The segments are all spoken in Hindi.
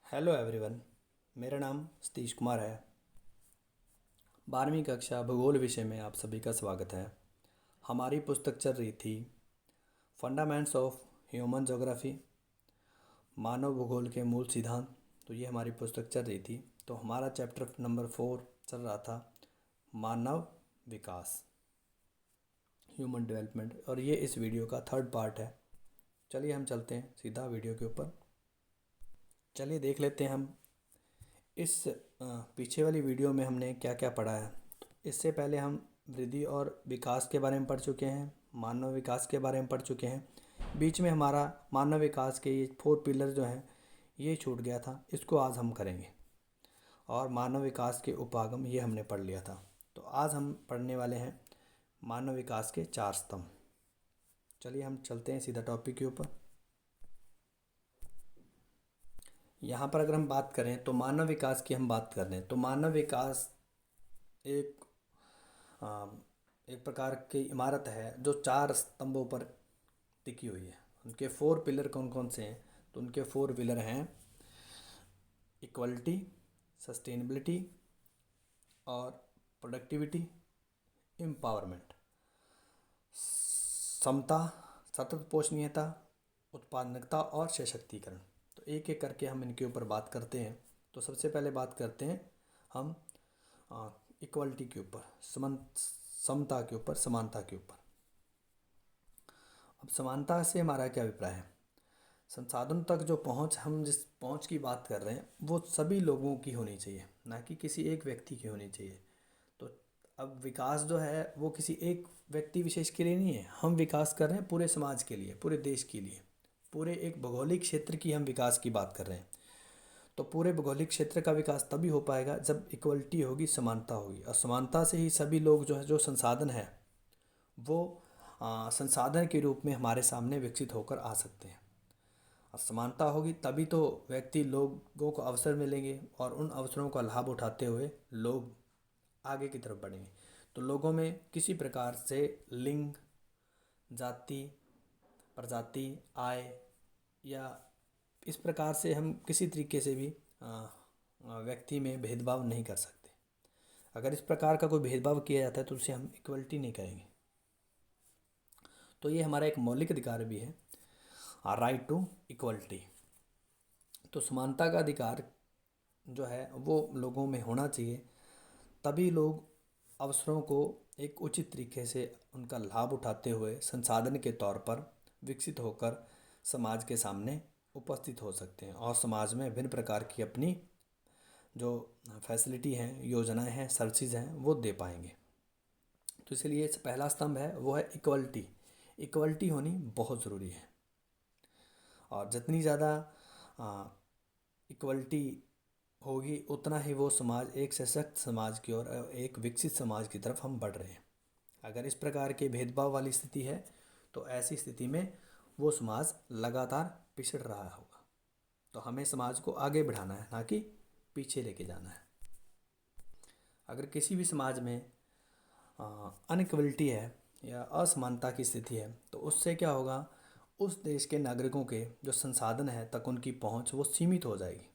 Hello everyone. मेरा नाम सतीश कुमार है। 12वीं कक्षा भूगोल विषय में आप सभी का स्वागत है। हमारी पुस्तक चल रही थी फंडामेंट्स ऑफ ह्यूमन ज्योग्राफी, मानव भूगोल के मूल सिद्धांत। तो ये हमारी पुस्तक चल रही थी। तो हमारा चैप्टर नंबर 4 चल रहा था मानव विकास, ह्यूमन डेवलपमेंट, और ये इस वीडियो का थर्ड पार्ट है। चलिए हम चलते हैं सीधा वीडियो के ऊपर। चलिए देख लेते हैं हम इस पीछे वाली वीडियो में हमने क्या क्या पढ़ा है। तो इससे पहले हम वृद्धि और विकास के बारे में पढ़ चुके हैं, मानव विकास के बारे में पढ़ चुके हैं। बीच में हमारा मानव विकास के ये 4 पिलर जो हैं ये छूट गया था, इसको आज हम करेंगे। और मानव विकास के उपागम ये हमने पढ़ लिया था। तो आज हम पढ़ने वाले हैं मानव विकास के 4 स्तंभ। चलिए हम चलते हैं सीधा टॉपिक के ऊपर। यहाँ पर अगर हम बात करें तो मानव विकास की हम बात कर रहे हैं। तो मानव विकास एक आ, एक प्रकार की इमारत है जो 4 स्तंभों पर टिकी हुई है। उनके 4 पिलर कौन कौन से हैं? तो उनके 4 पिलर हैं इक्वलिटी, सस्टेनेबिलिटी और प्रोडक्टिविटी, एम्पावरमेंट। समता, सतत पोषणीयता, उत्पादकता और सशक्तिकरण। तो एक एक करके हम इनके ऊपर बात करते हैं। तो सबसे पहले बात करते हैं हम इक्वलिटी के ऊपर, समता के ऊपर, समानता के ऊपर। अब समानता से हमारा क्या अभिप्राय है? संसाधन तक जो पहुंच, हम जिस पहुंच की बात कर रहे हैं वो सभी लोगों की होनी चाहिए, ना कि किसी एक व्यक्ति की होनी चाहिए। तो अब विकास जो है वो किसी एक व्यक्ति विशेष के लिए नहीं है, हम विकास कर रहे हैं पूरे समाज के लिए, पूरे देश के लिए, पूरे एक भौगोलिक क्षेत्र की हम विकास की बात कर रहे हैं। तो पूरे भौगोलिक क्षेत्र का विकास तभी हो पाएगा जब इक्वलिटी होगी, समानता होगी। और समानता से ही सभी लोग जो है, जो संसाधन है वो संसाधन के रूप में हमारे सामने विकसित होकर आ सकते हैं। और समानता होगी तभी तो व्यक्ति, लोगों को अवसर मिलेंगे और उन अवसरों का लाभ उठाते हुए लोग आगे की तरफ बढ़ेंगे। तो लोगों में किसी प्रकार से लिंग, जाति, प्रजाति, आय या इस प्रकार से हम किसी तरीके से भी व्यक्ति में भेदभाव नहीं कर सकते। अगर इस प्रकार का कोई भेदभाव किया जाता है तो उसे हम इक्वलिटी नहीं कहेंगे। तो ये हमारा एक मौलिक अधिकार भी है, राइट टू इक्वलिटी। तो समानता का अधिकार जो है वो लोगों में होना चाहिए, तभी लोग अवसरों को एक उचित तरीके से उनका लाभ उठाते हुए संसाधन के तौर पर विकसित होकर समाज के सामने उपस्थित हो सकते हैं और समाज में विभिन्न प्रकार की अपनी जो फैसिलिटी हैं, योजनाएं हैं, सर्विसेज हैं वो दे पाएंगे। तो इसलिए पहला स्तंभ है वो है इक्वलिटी। इक्वलिटी होनी बहुत ज़रूरी है। और जितनी ज़्यादा इक्वलिटी होगी उतना ही वो समाज एक सशक्त समाज की ओर, एक विकसित समाज की तरफ हम बढ़ रहे हैं। अगर इस प्रकार के भेदभाव वाली स्थिति है तो ऐसी स्थिति में वो समाज लगातार पिछड़ रहा होगा। तो हमें समाज को आगे बढ़ाना है, ना कि पीछे लेके जाना है। अगर किसी भी समाज में अनइक्वलिटी है या असमानता की स्थिति है तो उससे क्या होगा, उस देश के नागरिकों के जो संसाधन है तक उनकी पहुंच वो सीमित हो जाएगी।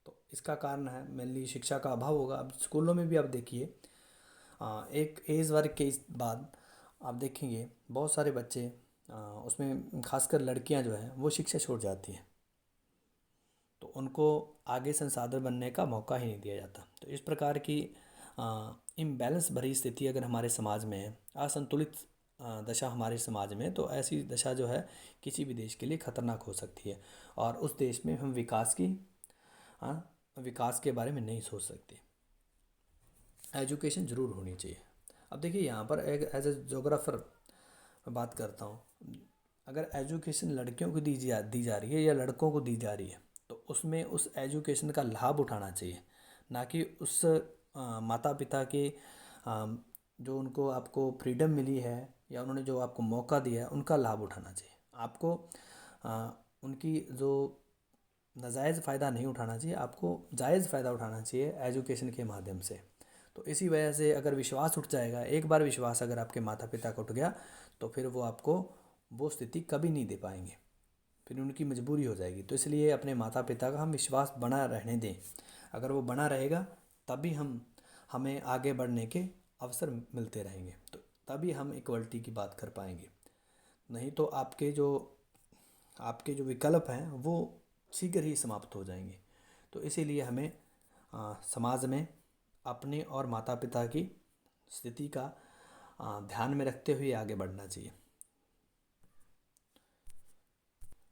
तो इसका कारण है मेनली शिक्षा का अभाव होगा। अब स्कूलों में भी आप देखिए, एक एज वर्ग के बाद आप देखेंगे बहुत सारे बच्चे, उसमें खासकर लड़कियां जो हैं वो शिक्षा छोड़ जाती हैं। तो उनको आगे संसाधन बनने का मौका ही नहीं दिया जाता। तो इस प्रकार की इम्बैलेंस भरी स्थिति अगर हमारे समाज में है, असंतुलित दशा हमारे समाज में, तो ऐसी दशा जो है किसी भी देश के लिए खतरनाक हो सकती है और उस देश में हम विकास के बारे में नहीं सोच सकते। एजुकेशन ज़रूर होनी चाहिए। अब देखिए यहाँ पर एक एज ए जोग्राफर बात करता हूँ। अगर एजुकेशन लड़कियों को दी जा रही है या लड़कों को दी जा रही है तो उसमें उस एजुकेशन का लाभ उठाना चाहिए, ना कि उस माता पिता के जो उनको आपको फ्रीडम मिली है या उन्होंने जो आपको मौका दिया है उनका लाभ उठाना चाहिए। आपको उनकी जो नाजायज़ फ़ायदा नहीं उठाना चाहिए, आपको जायज़ फ़ायदा उठाना चाहिए एजुकेशन के माध्यम से। तो इसी वजह से अगर विश्वास उठ जाएगा, एक बार विश्वास अगर आपके माता पिता का उठ गया तो फिर वो आपको वो स्थिति कभी नहीं दे पाएंगे। फिर उनकी मजबूरी हो जाएगी। तो इसलिए अपने माता पिता का हम विश्वास बना रहने दें। अगर वो बना रहेगा तभी हमें आगे बढ़ने के अवसर मिलते रहेंगे, तो तभी हम इक्वलिटी की बात कर पाएंगे। नहीं तो आपके जो विकल्प हैं वो शीघ्र ही समाप्त हो जाएंगे। तो इसीलिए हमें समाज में अपने और माता पिता की स्थिति का ध्यान में रखते हुए आगे बढ़ना चाहिए।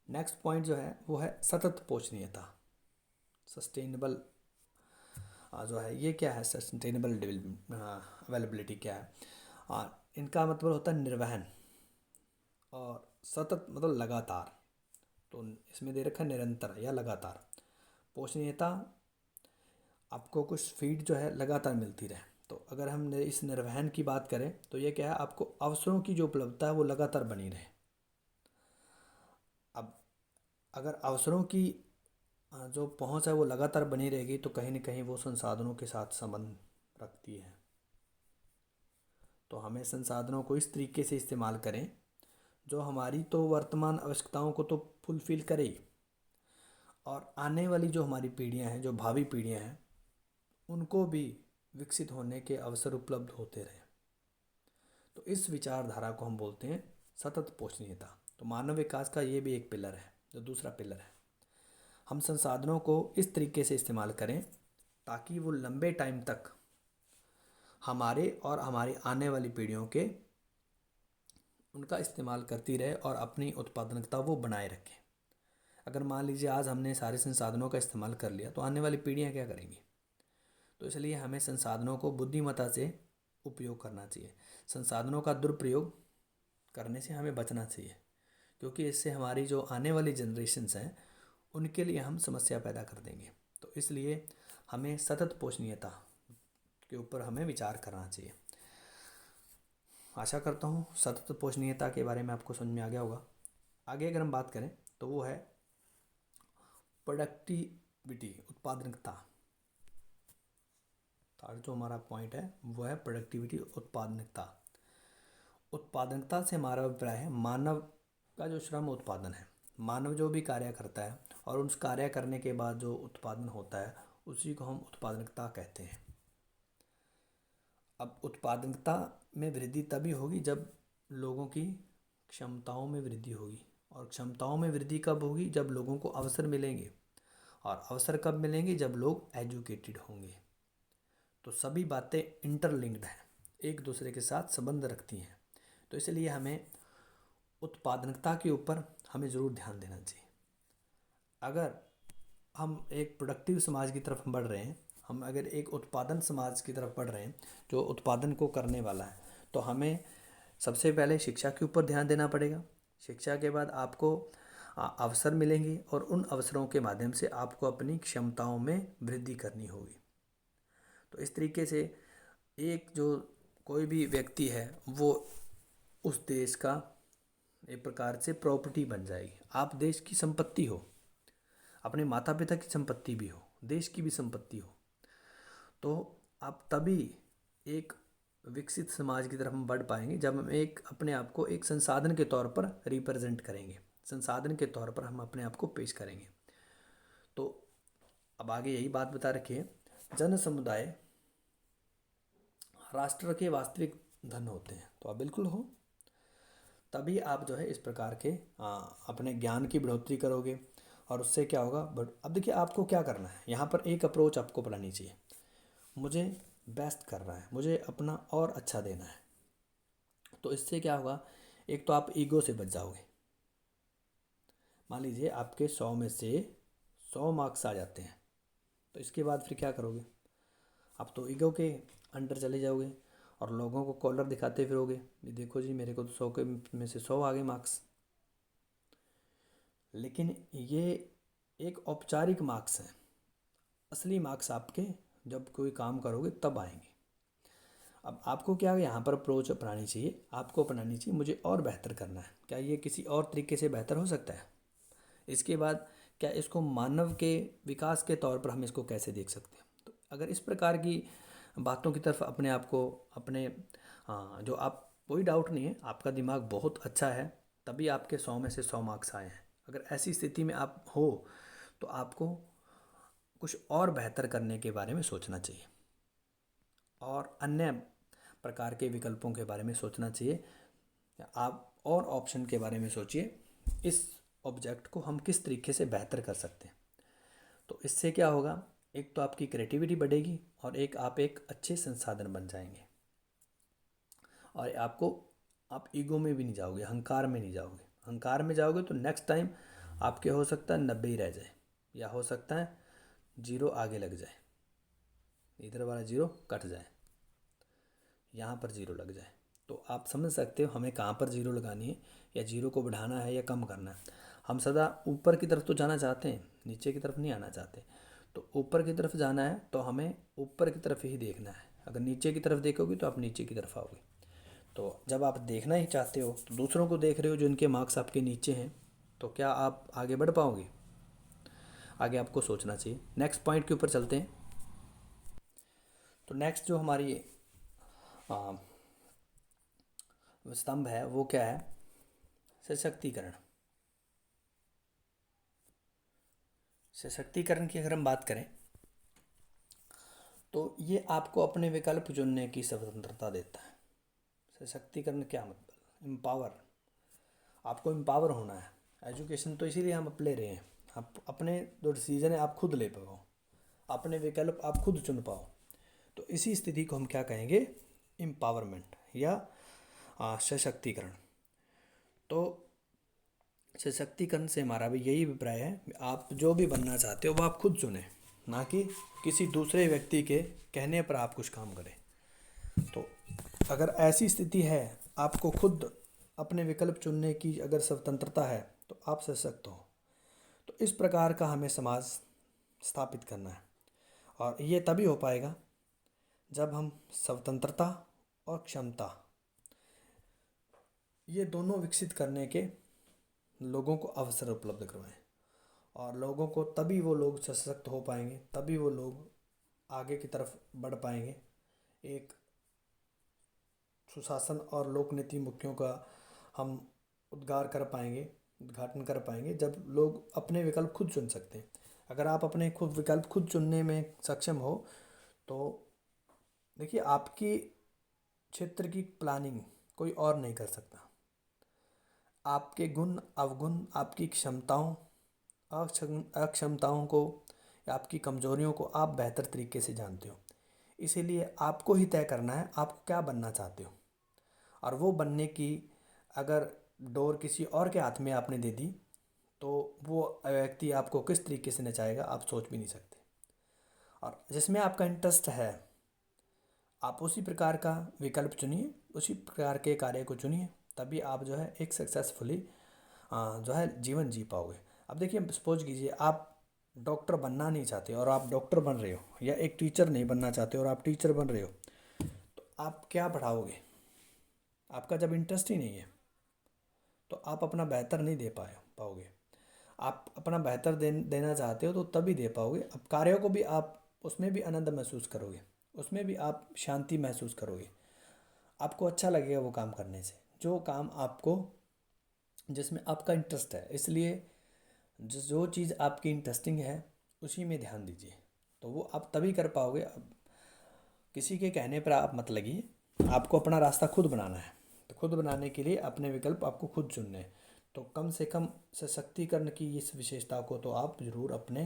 नेक्स्ट पॉइंट जो है वो है सतत पोषणीयता, सस्टेनेबल जो है। ये क्या है सस्टेनेबल अवेलेबिलिटी क्या है? इनका मतलब होता है निर्वहन, और सतत मतलब लगातार। तो इसमें दे रखा है निरंतर या लगातार। पोषणीयता, आपको कुछ फीड जो है लगातार मिलती रहे। तो अगर हम इस निर्वहन की बात करें तो ये क्या है, आपको अवसरों की जो उपलब्धता है वो लगातार बनी रहे। अब अगर अवसरों की जो पहुंच है वो लगातार बनी रहेगी तो कहीं ना कहीं वो संसाधनों के साथ संबंध रखती है। तो हमें संसाधनों को इस तरीके से इस्तेमाल करें जो हमारी तो वर्तमान आवश्यकताओं को तो फुलफिल करे ही, और आने वाली जो हमारी पीढ़ियां हैं, जो भावी पीढ़ियां हैं, उनको भी विकसित होने के अवसर उपलब्ध होते रहे। तो इस विचारधारा को हम बोलते हैं सतत पोषणीयता। तो मानव विकास का ये भी एक पिलर है, जो दूसरा पिलर है। हम संसाधनों को इस तरीके से इस्तेमाल करें ताकि वो लंबे टाइम तक हमारे और हमारी आने वाली पीढ़ियों के उनका इस्तेमाल करती रहे और अपनी उत्पादकता वो बनाए रखें। अगर मान लीजिए आज हमने सारे संसाधनों का इस्तेमाल कर लिया तो आने वाली पीढ़ियाँ क्या करेंगी? तो इसलिए हमें संसाधनों को बुद्धिमत्ता से उपयोग करना चाहिए। संसाधनों का दुरुपयोग करने से हमें बचना चाहिए, क्योंकि इससे हमारी जो आने वाली जनरेशन्स हैं उनके लिए हम समस्या पैदा कर देंगे। तो इसलिए हमें सतत पोषणीयता के ऊपर हमें विचार करना चाहिए। आशा करता हूँ सतत पोषणीयता के बारे में आपको समझ में आ गया होगा। आगे अगर हम बात करें तो वो है प्रोडक्टिविटी, उत्पादकता। थर्ड जो हमारा पॉइंट है वो है प्रोडक्टिविटी, उत्पादकता। उत्पादकता से हमारा अभिप्राय है मानव का जो श्रम उत्पादन है। मानव जो भी कार्य करता है और उस कार्य करने के बाद जो उत्पादन होता है उसी को हम उत्पादकता कहते हैं। अब उत्पादकता में वृद्धि तभी होगी जब लोगों की क्षमताओं में वृद्धि होगी, और क्षमताओं में वृद्धि कब होगी? जब लोगों को अवसर मिलेंगे, और अवसर कब मिलेंगे? जब लोग एजुकेटेड होंगे। तो सभी बातें इंटरलिंक्ड हैं, एक दूसरे के साथ संबंध रखती हैं। तो इसलिए हमें उत्पादकता के ऊपर हमें ज़रूर ध्यान देना चाहिए। अगर हम एक प्रोडक्टिव समाज की तरफ बढ़ रहे हैं, हम अगर एक उत्पादन समाज की तरफ बढ़ रहे हैं जो उत्पादन को करने वाला है, तो हमें सबसे पहले शिक्षा के ऊपर ध्यान देना पड़ेगा। शिक्षा के बाद आपको अवसर मिलेंगे और उन अवसरों के माध्यम से आपको अपनी क्षमताओं में वृद्धि करनी होगी। तो इस तरीके से एक जो कोई भी व्यक्ति है वो उस देश का एक प्रकार से प्रॉपर्टी बन जाएगी। आप देश की संपत्ति हो, अपने माता पिता की संपत्ति भी हो, देश की भी संपत्ति हो। तो आप तभी एक विकसित समाज की तरफ हम बढ़ पाएंगे जब हम एक अपने आप को एक संसाधन के तौर पर रिप्रेजेंट करेंगे, संसाधन के तौर पर हम अपने आप को पेश करेंगे। तो अब आगे यही बात बता रखिए, जन समुदाय राष्ट्र के वास्तविक धन होते हैं। तो आप बिल्कुल हो, तभी आप जो है इस प्रकार के अपने ज्ञान की बढ़ोतरी करोगे, और उससे क्या होगा? बट अब देखिए आपको क्या करना है, यहाँ पर एक अप्रोच आपको अपनानी चाहिए। मुझे बेस्ट करना है, मुझे अपना और अच्छा देना है। तो इससे क्या होगा? एक तो आप ईगो से बच जाओगे। मान लीजिए आपके 100 में से 100 मार्क्स आ जाते हैं, तो इसके बाद फिर क्या करोगे? आप तो ईगो के अंडर चले जाओगे और लोगों को कॉलर दिखाते फिरोगे, ये देखो जी मेरे को तो 100 के में से 100 आ गए मार्क्स। लेकिन ये एक औपचारिक मार्क्स हैं, असली मार्क्स आपके जब कोई काम करोगे तब आएंगे। अब आपको क्या यहाँ पर अप्रोच अपनानी चाहिए? आपको अपनानी चाहिए मुझे और बेहतर करना है। क्या ये किसी और तरीके से बेहतर हो सकता है? इसके बाद क्या इसको मानव के विकास के तौर पर हम इसको कैसे देख सकते हैं? तो अगर इस प्रकार की बातों की तरफ अपने आप को अपने जो आप, कोई डाउट नहीं है आपका दिमाग बहुत अच्छा है, तभी आपके 100 में से 100 मार्क्स आए हैं। अगर ऐसी स्थिति में आप हो तो आपको कुछ और बेहतर करने के बारे में सोचना चाहिए और अन्य प्रकार के विकल्पों के बारे में सोचना चाहिए। आप और ऑप्शन के बारे में सोचिए, इस ऑब्जेक्ट को हम किस तरीके से बेहतर कर सकते हैं। तो इससे क्या होगा, एक तो आपकी क्रिएटिविटी बढ़ेगी और एक आप एक अच्छे संसाधन बन जाएंगे। और आप ईगो में भी नहीं जाओगे, अहंकार में नहीं जाओगे। अहंकार में जाओगे तो नेक्स्ट टाइम आपके हो सकता है 90 ही रह जाए, या हो सकता है 0 आगे लग जाए, इधर वाला 0 कट जाए, यहाँ पर 0 लग जाए। तो आप समझ सकते हो हमें कहाँ पर 0 लगानी है, या 0 को बढ़ाना है या कम करना है। हम सदा ऊपर की तरफ तो जाना चाहते हैं, नीचे की तरफ नहीं आना चाहते। तो ऊपर की तरफ जाना है तो हमें ऊपर की तरफ ही देखना है। अगर नीचे की तरफ देखोगे तो आप नीचे की तरफ आओगे। तो जब आप देखना ही चाहते हो तो दूसरों को देख रहे हो जिनके मार्क्स आपके नीचे हैं, तो क्या आप आगे बढ़ पाओगे? आगे आपको सोचना चाहिए। नेक्स्ट पॉइंट के ऊपर चलते हैं। तो नेक्स्ट जो हमारी आ, स्तंभ है वो क्या है? सशक्तिकरण। सशक्तिकरण की अगर हम बात करें तो ये आपको अपने विकल्प चुनने की स्वतंत्रता देता है। सशक्तिकरण क्या मतलब? एम्पावर। आपको एम्पावर होना है। एजुकेशन तो इसीलिए हम ले रहे हैं, आप अपने जो डिसीजन है आप खुद ले पाओ, अपने विकल्प आप खुद चुन पाओ। तो इसी स्थिति को हम क्या कहेंगे? एम्पावरमेंट या सशक्तिकरण। तो सशक्तिकरण से हमारा भी यही अभिप्राय है, आप जो भी बनना चाहते हो वो आप खुद चुने, ना कि किसी दूसरे व्यक्ति के कहने पर आप कुछ काम करें। तो अगर ऐसी स्थिति है, आपको खुद अपने विकल्प चुनने की अगर स्वतंत्रता है, तो आप सशक्त हो। तो इस प्रकार का हमें समाज स्थापित करना है, और ये तभी हो पाएगा जब हम स्वतंत्रता और क्षमता ये दोनों विकसित करने के लोगों को अवसर उपलब्ध करवाएं। और लोगों को, तभी वो लोग सशक्त हो पाएंगे, तभी वो लोग आगे की तरफ बढ़ पाएंगे। एक सुशासन और लोक नीति मुख्यों का हम उद्घाटन कर पाएंगे जब लोग अपने विकल्प खुद चुन सकते हैं। अगर आप अपने खुद विकल्प खुद चुनने में सक्षम हो तो देखिए, आपकी क्षेत्र की प्लानिंग कोई और नहीं कर सकता। आपके गुण अवगुण, आपकी क्षमताओं अक्षमताओं को या आपकी कमजोरियों को आप बेहतर तरीके से जानते हो। इसीलिए आपको ही तय करना है आप क्या बनना चाहते हो, और वो बनने की अगर डोर किसी और के हाथ में आपने दे दी तो वो व्यक्ति आपको किस तरीके से नचाएगा आप सोच भी नहीं सकते। और जिसमें आपका इंटरेस्ट है आप उसी प्रकार का विकल्प चुनिए, उसी प्रकार के कार्य को चुनिए, तभी आप जो है एक सक्सेसफुली जो है जीवन जी पाओगे। अब देखिए, सपोज कीजिए आप डॉक्टर बनना नहीं चाहते और आप डॉक्टर बन रहे हो, या एक टीचर नहीं बनना चाहते और आप टीचर बन रहे हो, तो आप क्या पढ़ाओगे? आपका जब इंटरेस्ट ही नहीं है तो आप अपना बेहतर नहीं दे पाओगे। आप अपना बेहतर देना चाहते हो तो तभी दे पाओगे। अब कार्यों को भी आप उसमें भी आनंद महसूस करोगे, उसमें भी आप शांति महसूस करोगे, आपको अच्छा लगेगा वो काम करने से, जो काम आपको जिसमें आपका इंटरेस्ट है। इसलिए जो चीज़ आपकी इंटरेस्टिंग है उसी में ध्यान दीजिए, तो वो आप तभी कर पाओगे। अब किसी के कहने पर आप मत लगिए, आपको अपना रास्ता खुद बनाना है। तो खुद बनाने के लिए अपने विकल्प आपको खुद चुनने हैं। तो कम से कम सशक्तिकरण की इस विशेषता को तो आप ज़रूर अपने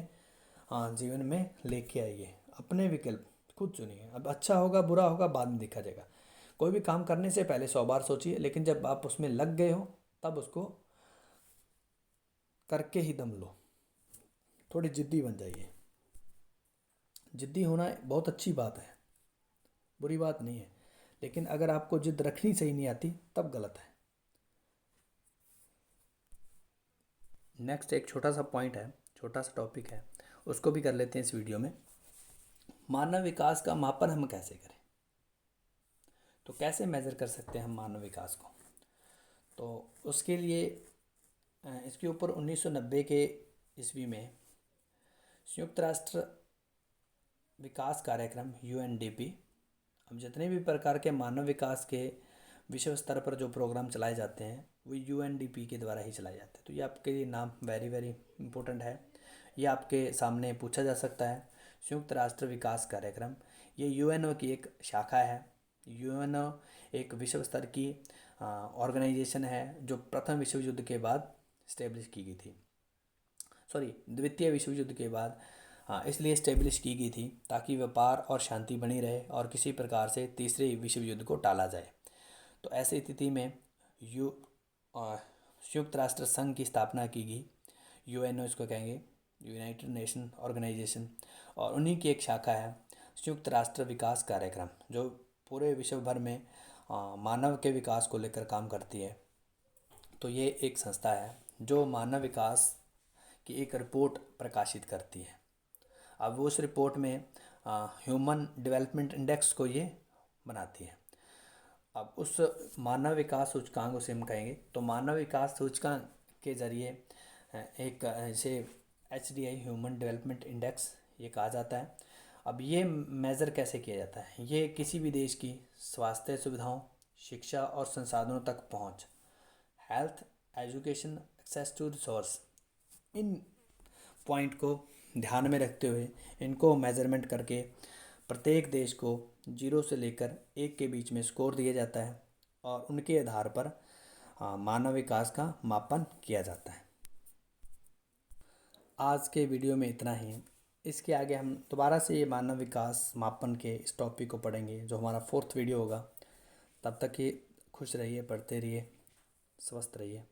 जीवन में लेके आइए। अपने विकल्प खुद चुनिए। अब अच्छा होगा बुरा होगा बाद में देखा जाएगा। कोई भी काम करने से पहले 100 बार सोचिए, लेकिन जब आप उसमें लग गए हो तब उसको करके ही दम लो। थोड़ी जिद्दी बन जाइए। जिद्दी होना बहुत अच्छी बात है, बुरी बात नहीं है, लेकिन अगर आपको जिद रखनी सही नहीं आती तब गलत है। नेक्स्ट एक छोटा सा पॉइंट है, छोटा सा टॉपिक है, उसको भी कर लेते हैं इस वीडियो में। मानव विकास का मापन हम कैसे करें? तो कैसे मेज़र कर सकते हैं हम मानव विकास को? तो उसके लिए इसके ऊपर 1990 के ईस्वी में संयुक्त राष्ट्र विकास कार्यक्रम UNDP, अब जितने भी प्रकार के मानव विकास के विश्व स्तर पर जो प्रोग्राम चलाए जाते हैं वो यूएनडीपी के द्वारा ही चलाए जाते हैं। तो ये आपके लिए नाम वेरी वेरी इंपॉर्टेंट है, ये आपके सामने पूछा जा सकता है। संयुक्त राष्ट्र विकास कार्यक्रम, ये यूएनओ की एक शाखा है। यूएनओ एक विश्व स्तर की ऑर्गेनाइजेशन है जो प्रथम विश्व युद्ध के बाद स्टेब्लिश की गई थी, सॉरी द्वितीय विश्व युद्ध के बाद, हाँ इसलिए स्टेब्लिश की गई थी ताकि व्यापार और शांति बनी रहे और किसी प्रकार से तीसरे विश्व युद्ध को टाला जाए। तो ऐसी स्थिति में यू संयुक्त राष्ट्र संघ की स्थापना की गई। यूएनओ इसको कहेंगे, यूनाइटेड नेशन ऑर्गेनाइजेशन, और उन्हीं की एक शाखा है संयुक्त राष्ट्र विकास कार्यक्रम, जो पूरे विश्व भर में मानव के विकास को लेकर काम करती है। तो ये एक संस्था है जो मानव विकास की एक रिपोर्ट प्रकाशित करती है। अब वो उस रिपोर्ट में ह्यूमन डेवलपमेंट इंडेक्स को ये बनाती है। अब उस मानव विकास सूचकांक उसे हम कहेंगे, तो मानव विकास सूचकांक के ज़रिए एक इसे HDI ह्यूमन डेवलपमेंट इंडेक्स ये कहा जाता है। अब ये मेज़र कैसे किया जाता है, ये किसी भी देश की स्वास्थ्य सुविधाओं, शिक्षा और संसाधनों तक पहुंच, health, education, access to resource, इन पॉइंट को ध्यान में रखते हुए इनको मेज़रमेंट करके प्रत्येक देश को 0 से लेकर 1 के बीच में स्कोर दिया जाता है और उनके आधार पर मानव विकास का मापन किया जाता है। आज के वीडियो में इतना ही। इसके आगे हम दोबारा से ये मानव विकास मापन के इस टॉपिक को पढ़ेंगे, जो हमारा 4th वीडियो होगा। तब तक ये खुश रहिए, पढ़ते रहिए, स्वस्थ रहिए।